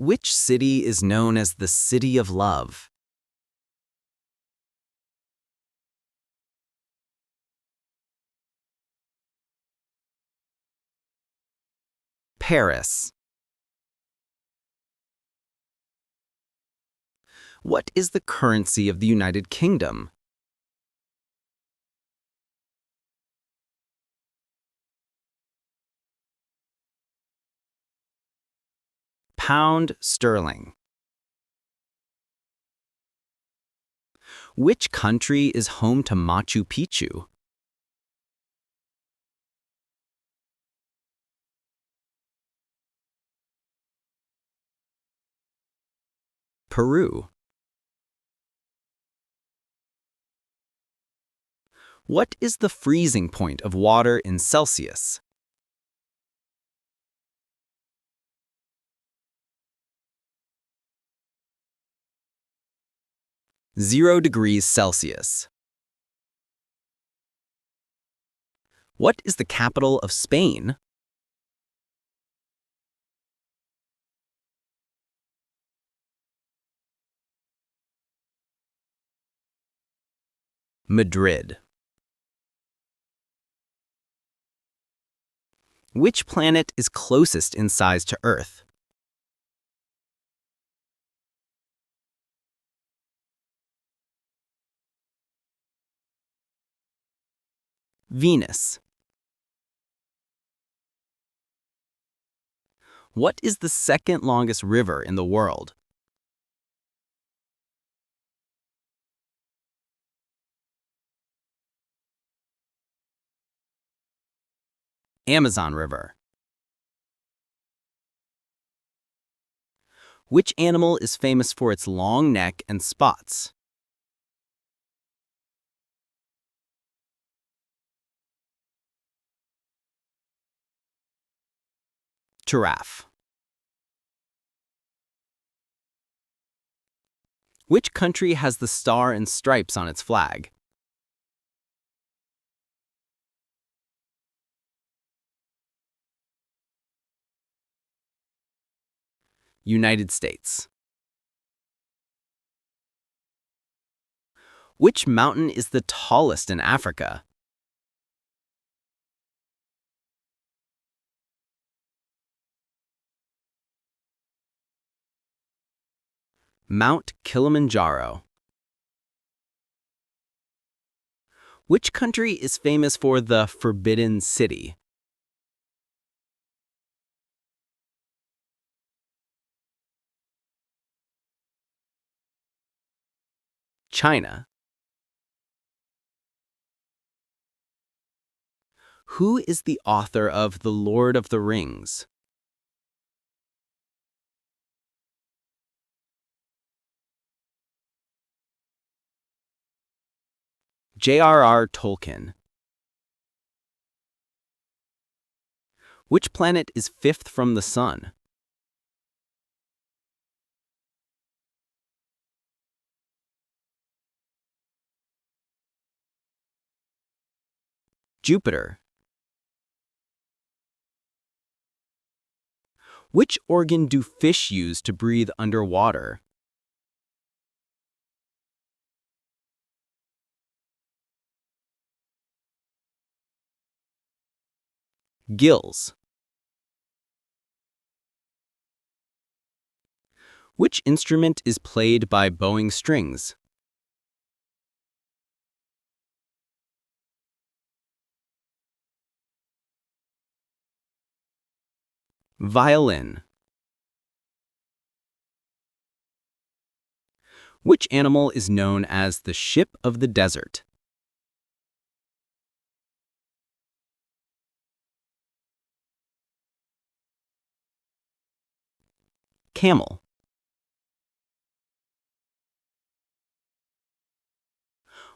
Which city is known as the City of Love? Paris. What is the currency of the United Kingdom? Pound sterling. Which country is home to Machu Picchu? Peru. What is the freezing point of water in Celsius? (0°C). What is the capital of Spain? Madrid. Which planet is closest in size to Earth? Venus. What is the second longest river in the world? Amazon River. Which animal is famous for its long neck and spots? Giraffe. Which country has the star and stripes on its flag? United States. Which mountain is the tallest in Africa? Mount Kilimanjaro. Which country is famous for the Forbidden City? China. Who is the author of The Lord of the Rings? J.R.R. Tolkien. Which planet is fifth from the Sun? Jupiter. Which organ do fish use to breathe underwater? Gills. Which instrument is played by bowing strings? Violin. Which animal is known as the ship of the desert? Camel.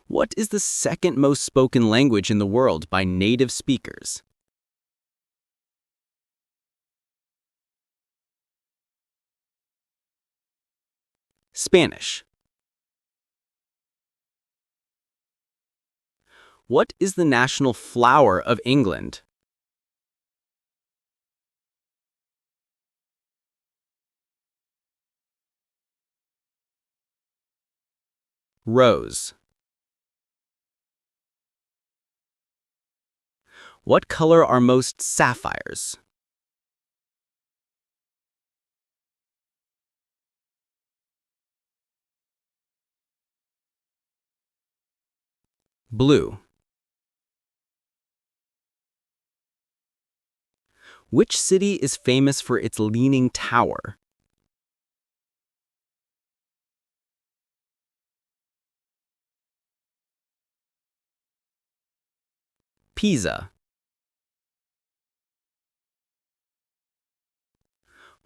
What is the second most spoken language in the world by native speakers? Spanish. What is the national flower of England? Rose. What color are most sapphires? Blue. Which city is famous for its leaning tower? Pisa.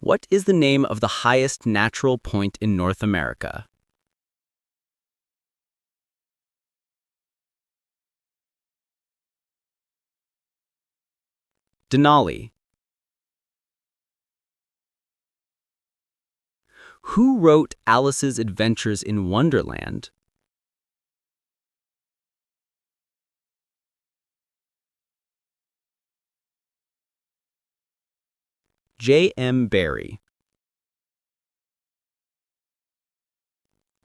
What is the name of the highest natural point in North America? Denali. Who wrote Alice's Adventures in Wonderland? J. M. Barrie.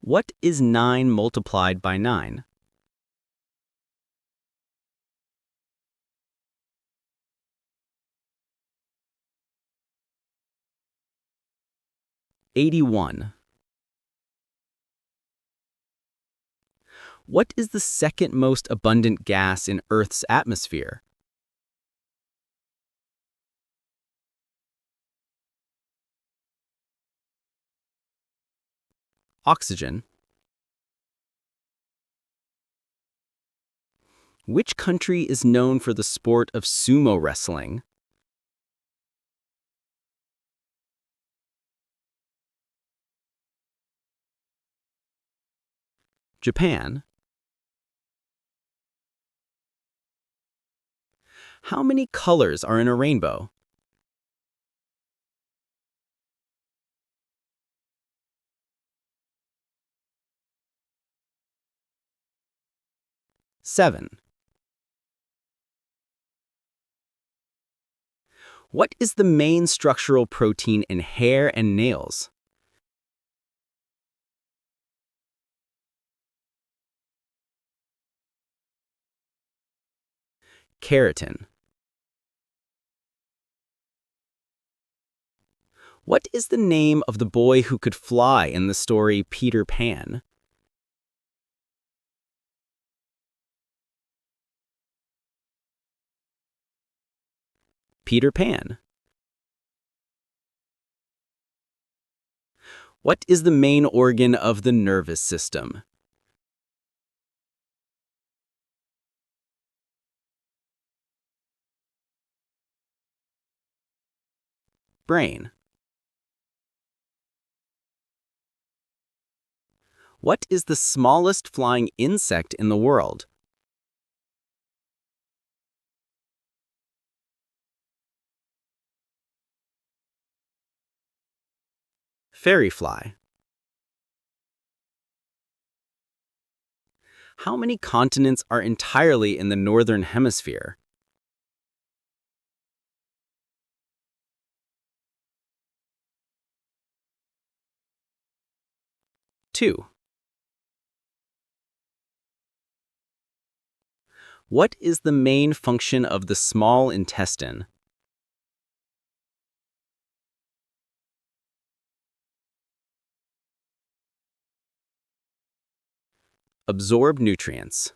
What is 9 multiplied by 9? '81. What is the second most abundant gas in Earth's atmosphere? Oxygen. Which country is known for the sport of sumo wrestling? Japan. How many colors are in a rainbow? 7. What is the main structural protein in hair and nails? Keratin. What is the name of the boy who could fly in the story Peter Pan? Peter Pan. What is the main organ of the nervous system? Brain. What is the smallest flying insect in the world? Fairy fly. How many continents are entirely in the northern hemisphere? Two. What is the main function of the small intestine? Absorb nutrients.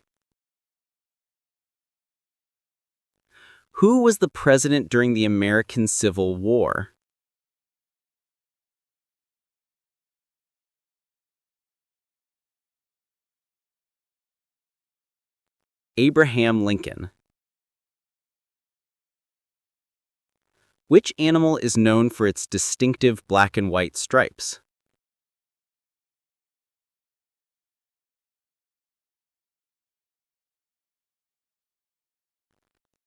Who was the president during the American Civil War? Abraham Lincoln. Which animal is known for its distinctive black and white stripes?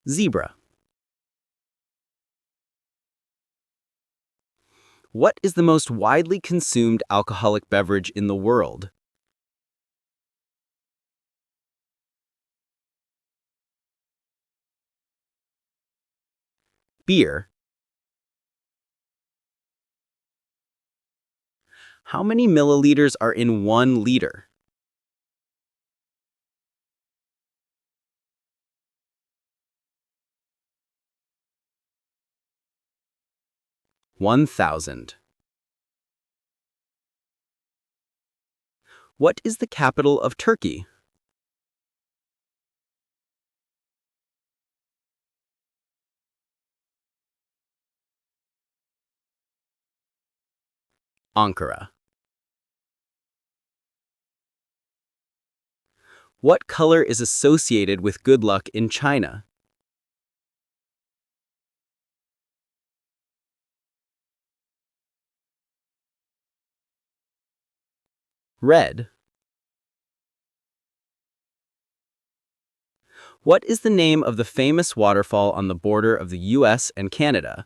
Zebra. What is the most widely consumed alcoholic beverage in the world? Beer. How many milliliters are in 1 liter? 1,000. What is the capital of Turkey? Ankara. What color is associated with good luck in China? Red. What is the name of the famous waterfall on the border of the US and Canada?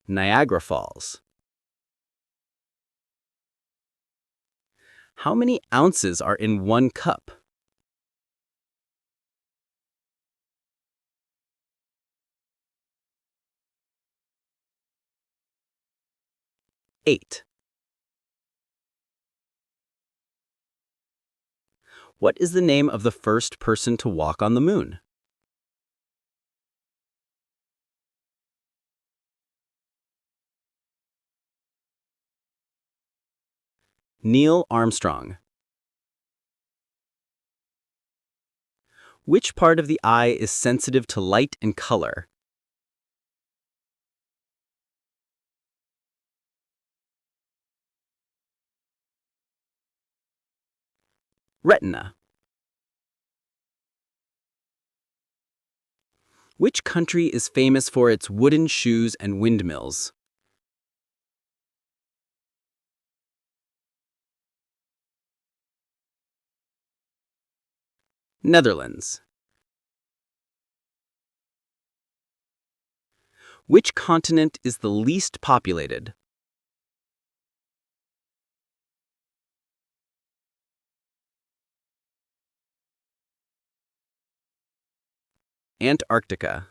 Niagara Falls. How many ounces are in 1 cup? 8. What is the name of the first person to walk on the moon? Neil Armstrong. Which part of the eye is sensitive to light and color? Retina. Which country is famous for its wooden shoes and windmills? Netherlands. Which continent is the least populated? Antarctica.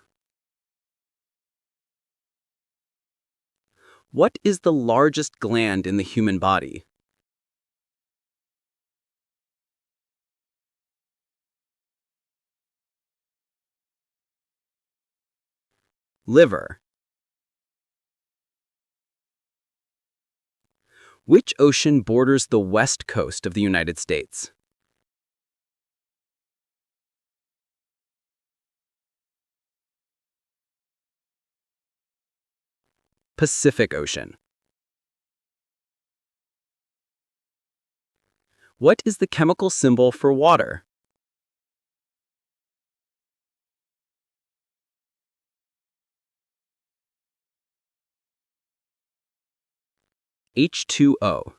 What is the largest gland in the human body? Liver. Which ocean borders the west coast of the United States? Pacific Ocean. What is the chemical symbol for water? H2O.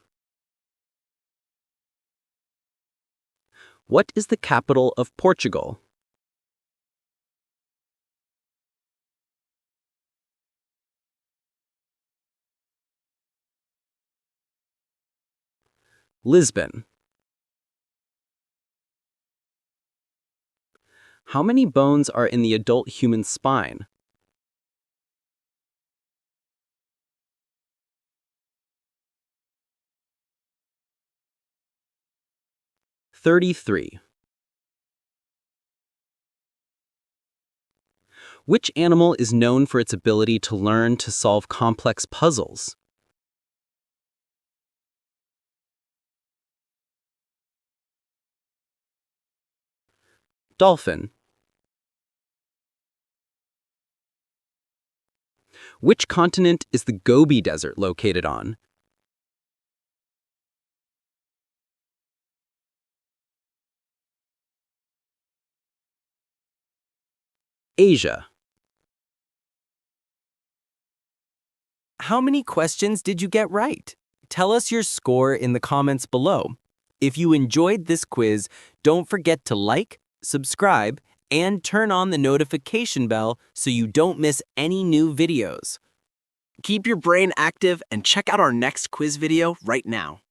What is the capital of Portugal? Lisbon. How many bones are in the adult human spine? 33. Which animal is known for its ability to learn to solve complex puzzles? Dolphin. Which continent is the Gobi Desert located on? Asia. How many questions did you get right? Tell us your score in the comments below. If you enjoyed this quiz, don't forget to like, subscribe, and turn on the notification bell so you don't miss any new videos. Keep your brain active and check out our next quiz video right now.